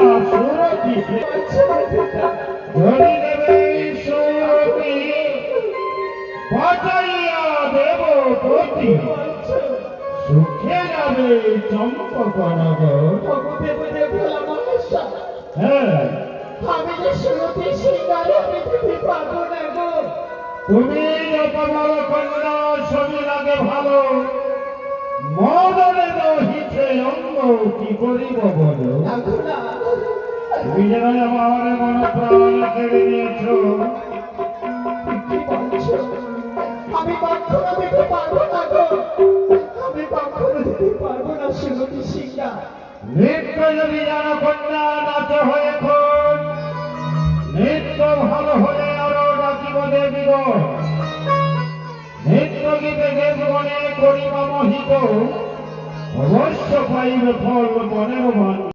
সুরতি ধরি দেবে সুরতি বাঁচাইয়া দেব পতি সুখে যাবে চম্পক নগর। হ্যাঁ, আমি যে সুরতি সিঙ্গারে আমি দিতে পারবো না গো। তুমি অপমাল কন্যা ছবি লাগে ভালো, মদনে রহিছে অঙ্গ কি করিব বলো। তুমি যেন আমার মন প্রাণ কেড়ে নিয়েছ। কি বলছো? আমি কখনো দিতে পারবো না গো, আমি কখনো দিতে পারবো না সুরতি সিঙ্গার। নৃত্য যদি জানো কন্যা নাচ হয়ে খন, নৃত্য ভালো হলে আরো ডাকিব দেবীগণ। নৃত্য গীতে দেবগণে করিবা মোহিত, অবশ্য পাইবে ফল মনের মান।